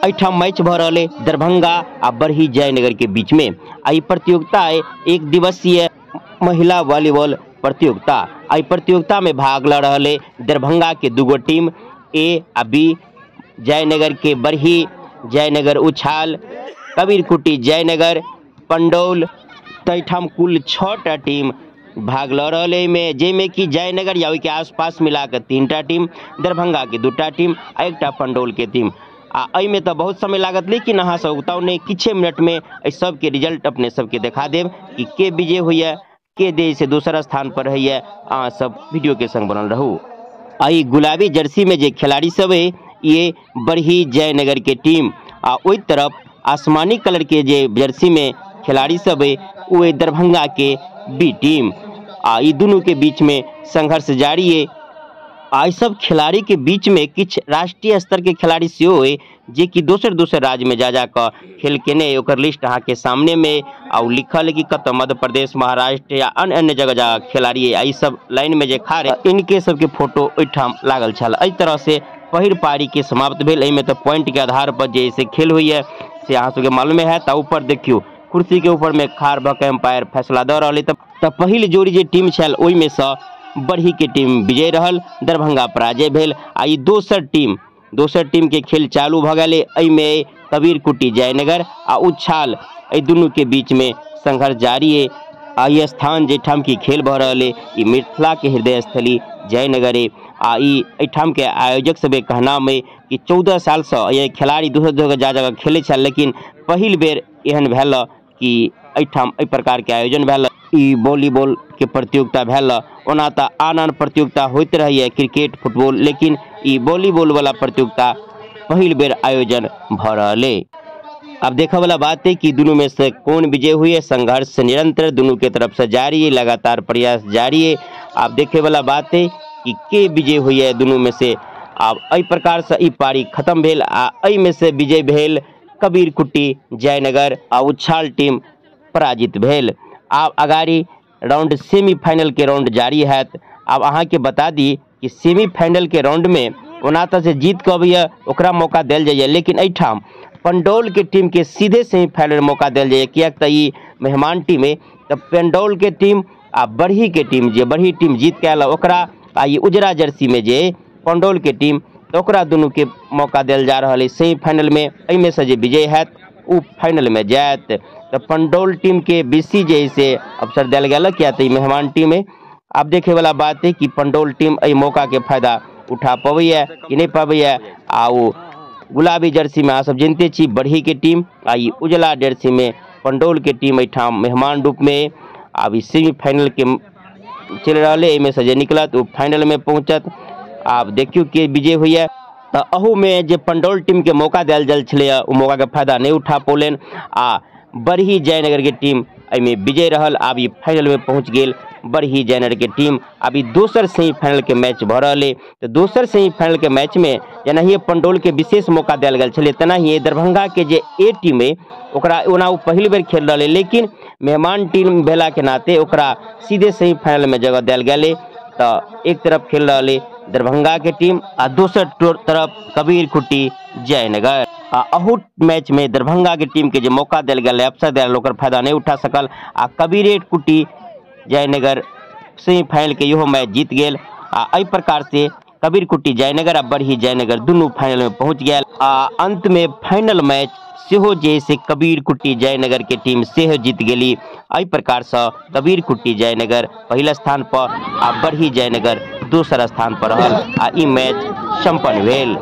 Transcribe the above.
एठाम match भ रहे दरभंगा आ बरही जयनगर के बीच में। आई प्रतियोगिता है एक दिवसीय महिला वॉलीबॉल प्रतियोगिता। आई प्रतियोगिता में भाग ल रहे दरभंगा के दूगो टीम ए आ बी, जयनगर के बरही, जयनगर उछाल, कबीरकुटी जयनगर, पंडौल। तैठाम कुल 6टा टीम भाग ल रहे में, जेमें कि जयनगर या के आसपास मिलाकर 3टा टीम, दरभंगा के 2टा टीम आ 1टा पंडौल के टीम। में तो बहुत समय लागत, लेकिन अहाँ सब उतावने किछे मिनट में सब के रिजल्ट अपने सबके देखा देव कि के विजय हुई, के देश से दूसरा स्थान पर है। अहाँ सब वीडियो के संग बनल रहू। आई गुलाबी जर्सी में जे खिलाड़ी सब है ये बरही जयनगर के टीम, आ ओई तरफ आसमानी कलर के जे जर्सी में खिलाड़ी सब है वो दरभंगा के बी टीम। ये दोनों के बीच में संघर्ष जारी है। आई सब खिलाड़ी के बीच में कुछ राष्ट्रीय स्तर के खिलाड़ी से है जे कि दोसर दोसर राज्य में जा कर खेल केने, ओकर लिस्ट अहाँ के सामने में और लिखल है कि कत मध्य प्रदेश, महाराष्ट्र या अन्य अन्य जगह जा खिलाड़ी है। आई सब लाइन में जे खारे इनके सबके फोटो ओठाम लागल छल। इस तरह से पहिल पारी के समाप्त भेल। में तो पॉइंट के आधार पर जैसे खेल हुई है से अहाँ सबके मालूम है। तो ऊपर देखियो कुर्सी के ऊपर में खार भक एम्पायर फैसला दे रहा। तब पहिल जोड़ी जे टीम छल ओई में से बरही के टीम विजय रहल, दरभंगा पराजय भेल। आ दोसर टीम के खेल चालू भ गए। में कबीरकुटी जयनगर आ उछाल दोनों के बीच में संघर्ष जारी है। आई स्थान जेठाम की खेल भ रहे ये मिथिला के हृदय स्थली जयनगर है। एठाम के आयोजक सब कहना में कि 14 साल से ये खिलाड़ी दूसर जगह जा जगह खेले छल, लेकिन पहिल बेर एहन भेल कि एठाम एहि प्रकार के आयोजन भेल। वॉलीबॉल के प्रतियोगिता भेल, ओना तो आन प्रतियोगिता होते रही क्रिकेट, फुटबॉल, लेकिन वॉलीबॉल वाला प्रतियोगिता पहिल बेर आयोजन भ रहे। अब देखा वाला बात है कि दोनों में से कौन विजय हुई है। संघर्ष निरंतर दोनों के तरफ से जारी है, लगातार प्रयास जारी है। आप देखे वाला बात है कि के विजय हुई है दोनों में से। अब एहि प्रकार से पारी खत्म भेल। एहि में से विजय भेल कबीरकुटी जयनगर आ उछाल टीम पराजित भेल। अब अगाड़ी राउंड सेमीफाइनल के राउंड जारी है। अब अहाँ के बता दी कि सेमीफाइनल के राउंड में ओना तो से जीत कब है ओकरा मौका दिल जाइए, लेकिन एठाम पंडौल के टीम के सीधे सेमीफाइनल मौका दिल जाइए। कियाक तो ये मेहमान टीम है, तो पंडौल के टीम आ बरही के टीम जे बरही टीम जीत के आल ओकरा ये उजरा जर्सी में जे पंडौल के टीम, तो ओकरा दोनों के मौका दिल जा रहा है सेमीफाइनल में। में से जे विजय है वो फाइनल में जात। तो पंडौल टीम के बीसी जैसे अवसर दिल गया क्या तो मेहमान टीम है। अब देखे वाला बात है कि पंडौल टीम ए मौका के फायदा उठा पावे कि नहीं पावे। वो गुलाबी जर्सी में आप सब जानते छी बरही के टीम, आई उजला जर्सी में पंडौल के टीम एठाम मेहमान रूप में अब सेमीफाइनल के चल रहे। में से जे निकलत वो फाइनल में पहुँचत। आप देखियो कि विजय हुई है। तो अहू में जे पंडौल टीम के मौका दिल जल छे वो मौका के फायदा नहीं उठा पौलन। बरही जयनगर के टीम में विजय रहल। अब ये फाइनल में पहुँच गेल बरही जयनगर के टीम। अभी दोसर सेमीफाइनल के मैच भ रहे। तो दोसर सेमीफाइनल के मैच में जेनाही पंडौल के विशेष मौका दिल गल छे, तेनाही दरभंगा के जे ए टीम है ओकरा ओना वो पहिल बेर खेल रहे, लेकिन मेहमान टीम भेला के नाते ओकरा सीधे सेमीफाइनल में जगह दिल गए। तो एक तरफ खेल रहे दरभंगा के टीम आ दोसर तरफ कबीरकुटी जयनगर। अहू मैच में दरभंगा के टीम के जो मौका दिल गया अवसर दिल ओकर फायदा नहीं उठा सकल। कबीरकुटी जयनगर सेमीफाइनल के इहो मैच जीत गेल। एहि प्रकार से कबीरकुटी जयनगर आ बरही जयनगर दोनों फाइनल में पहुंच गया। अंत में फाइनल मैच सेहो जैसे कबीरकुटी जयनगर के टीम सेहो जीत गेली। एहि प्रकार से कबीरकुटी जयनगर पहला स्थान पर आ बरही जयनगर दूसरा स्थान पर रहल। ई मैच संपन्न भेल।